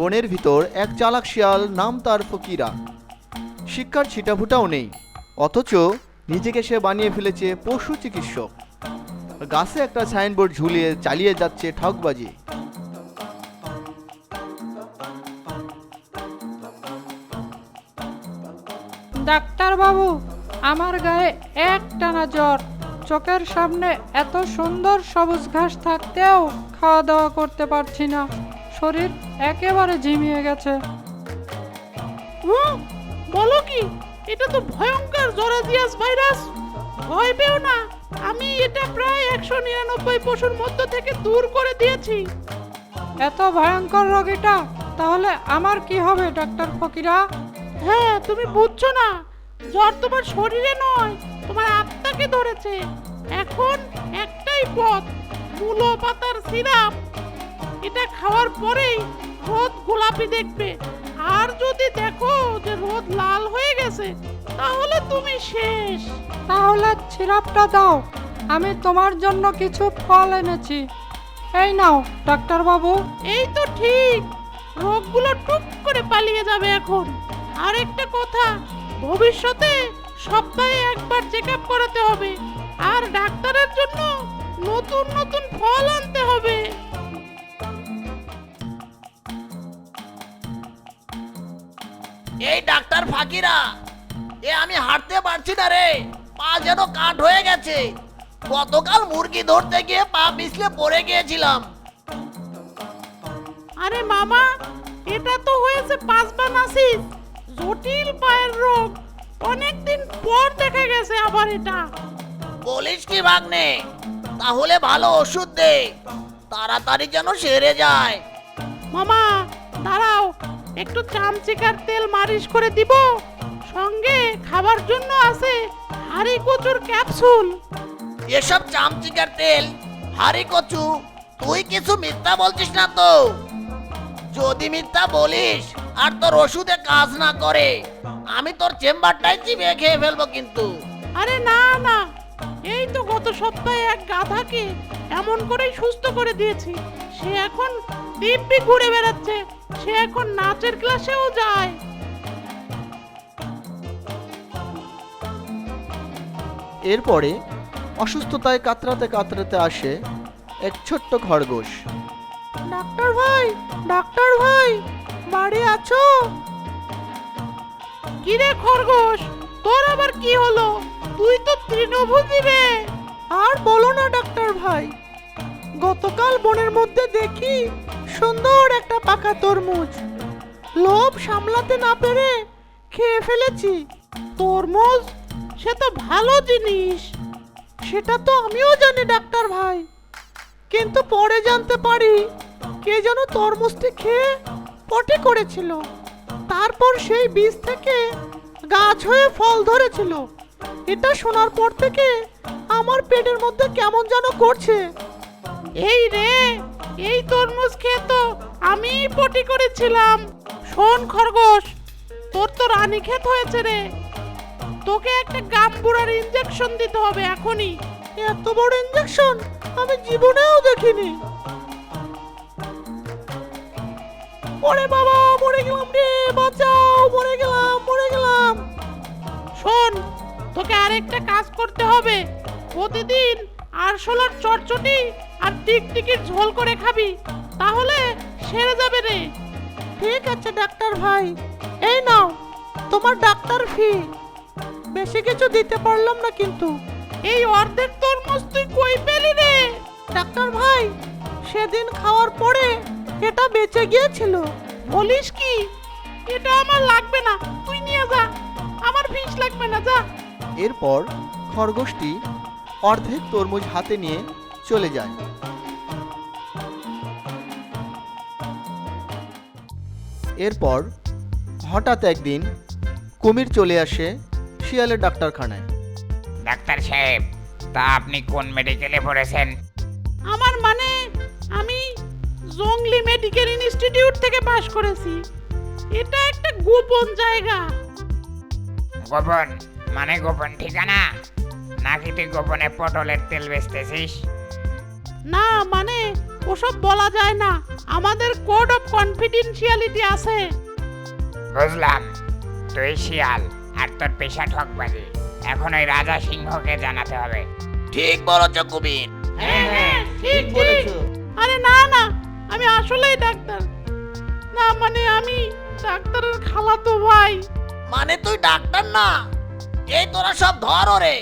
বনের ভিতর এক চালাক শিয়াল, নাম তার ফকিরা। শিক্ষার ছিটাফুটাও নেই, অথচ নিজেকে সে বানিয়ে ফেলেছে পশু চিকিৎসক। গাছে একটা সাইনবোর্ড ঝুলিয়ে চালিয়ে যাচ্ছে ঠকবাজি। ডাক্তার বাবু, আমার গায়ে একটানা জ্বর। চোখের সামনে এত সুন্দর সবুজ ঘাস থাকতেও খাওয়া দাওয়া করতে পারছি না। শরীর একেবারে ঝিমিয়ে গেছে। বলো কি? এটা তো ভয়ঙ্কর জরাজিয়াস ভাইরাস। ভয় পেও না, আমি এটা প্রায় 199 পশুর মধ্য থেকে দূর করে দিয়েছি। এত ভয়ঙ্কর রোগ এটা, তাহলে আমার কি হবে ডাক্তার ফকিরা? হ্যাঁ, তুমি বুঝছো না, জ্বর তোমার শরীরে নয়, তোমার আত্মাকে ধরেছে। এখন একটাই পথ, মূলো পাতার সিরাপ। এটা খাওয়ার পরেই রোদ গোলাপি দেখবে, আর যদি দেখো যে রোদ লাল হয়ে গেছে, তাহলে তুমি শেষ। তাহলে সিরাপটা দাও, আমি তোমার জন্য কিছু ফল এনেছি। এই নাও ডাক্তার বাবু। এই তো ঠিক, রোগগুলো টুপ করে পালিয়ে যাবে এখন। আর একটা কথা, ভবিষ্যতে সপ্তাহে একবার চেকআপ করাতে হবে, আর ডাক্তারের জন্য নতুন নতুন ফল আনতে হবে। এই ডাক্তার ফাকিরা, আমি হাঁটতে পারছি না রে, পা যেন কাঠ হয়ে গেছে। গতকাল মুরগি ধরতে গিয়ে পা পিছলে পড়ে গিয়েছিলাম। আরে মামা, এটা তো হয়েছে পাসবানাসিস, জটিল পায়ের রোগ। অনেকদিন পর দেখা গেছে আবার এটা। বলিস কি ভাগ্নে? তাহলে ভালো ওষুধ দে, তাড়াতাড়ি যেন সেরে যায়। মামা দাঁড়াও, একটু চামচিকার তেল মালিশ করে দিব, সঙ্গে খাবার জন্য আছে হাড়ি কচুর ক্যাপসুল। এসব চামচিকার তেল, হাড়ি কচু, তুই কিছু মিথ্যা বলছিস না তো? যদি মিথ্যা বলিস আর তোর ওষুধে কাজ না করে, আমি তোর চেম্বারটাই চিবিয়ে খেয়ে ফেলবো কিন্তু। আরে না না, এই তো গত সপ্তাহে এক গাধাকে এমন করেই সুস্থ করে দিয়েছি। সে এখন দিব্যি ঘুরে বেড়াচ্ছে, সে এখন নাচের ক্লাসেও যায়। এরপরে অসুস্থতায় কাতরাতে কাতরাতে আসে এক ছোট্ট খরগোশ। ডাক্তার ভাই, ডাক্তার ভাই, বাড়ি আছো? কিরে খরগোশ, তোর আবার কি হলো? তুই তো তৃণভোজী রে। আর বলো না ডাক্তার ভাই, গতকাল বনের মধ্যে দেখি সুন্দর একটা পাকা তরমুজ। লোভ সামলাতে না পেরে খেয়ে ফেলেছি। তরমুজ সে তো ভালো জিনিস, সেটা তো আমিও জানি ডাক্তার ভাই, কিন্তু পরে জানতে পারি কে যেন তরমুজটি খেয়ে পটি করেছিল। তারপর সেই বীজ থেকে গাছ হয়ে ফল ধরেছিল। এটা শোনার পর থেকে আমার পেটের মধ্যে কেমন যেন করছে। এই রে, এই তরমুজ খেয়ে তো আমি পটি করেছিলাম। শোন খরগোশ, তোর তো রানীক্ষেত হয়েছে রে, তোকে একটা গাম্বুরার ইনজেকশন দিতে হবে এখনই। এত বড় ইনজেকশন আমি জীবনেও দেখিনি। ওরে বাবা, মরে গেলাম রে, বাঁচাও, মরে গেলাম, মরে গেলাম। শোন, তোকে আরেকটা কাজ করতে হবে। প্রতিদিন আরশোলার চটচটি আর টিকটিকির ঝোল করে খাবি, তাহলে সেরে যাবে রে। ঠিক আছে ডাক্তার ভাই, এই নাও তোমার ডাক্তার ফি। বেশি কিছু দিতে পারলাম না কিন্তু। এই অর্ধেক তরমুজ তুই কই পেলি রে? ডাক্তার ভাই, সেদিন খাওয়ার পরে এটা বেঁচে গিয়েছিল। বলিস কি? এটা আমার লাগবে না, তুই নিয়ে যা, আমার ফিস লাগবে না, যা। এরপর খরগোশটি অর্ধেক তরমুজ হাতে নিয়ে চলে যায়। এরপর হঠাৎ একদিন কুমির চলে আসে শিয়ালের ডাক্তারখানায়। ডাক্তার সাহেব, তা আপনি কোন মেডিকেলে পড়েছেন? আমার মানে, আমি জংলি মেডিকেল ইনস্টিটিউট থেকে পাশ করেছি। এটা একটা গোপন জায়গা। গোপন মানে গোপন ঠিকানা, নাকি তুই গোপনে পটলের তেল বেচতেছিস? না মানে, ওসব বলা যায় না, আমাদের কোড অফ কনফিডেন্সিয়ালিটি আছে। বুঝলাম, তুই শিয়াল আর তোর পেশা ঠকবাজি। এখন ওই রাজা সিংহকে জানাতে হবে। ঠিক বলেছ কুমির। ঠিক বলেছো। আরে না না, আমি আসলেই ডাক্তার না, মানে আমি ডাক্তারের খালাতো ভাই। মানে তুই ডাক্তার না? এই তোরা সব ধর ওরে।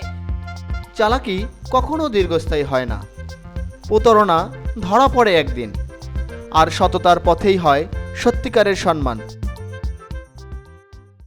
চালাকি কখনো দীর্ঘস্থায়ী হয় না। প্রতারণা ধরা পড়ে একদিন, আর সততার পথেই হয় সত্যিকারের সম্মান।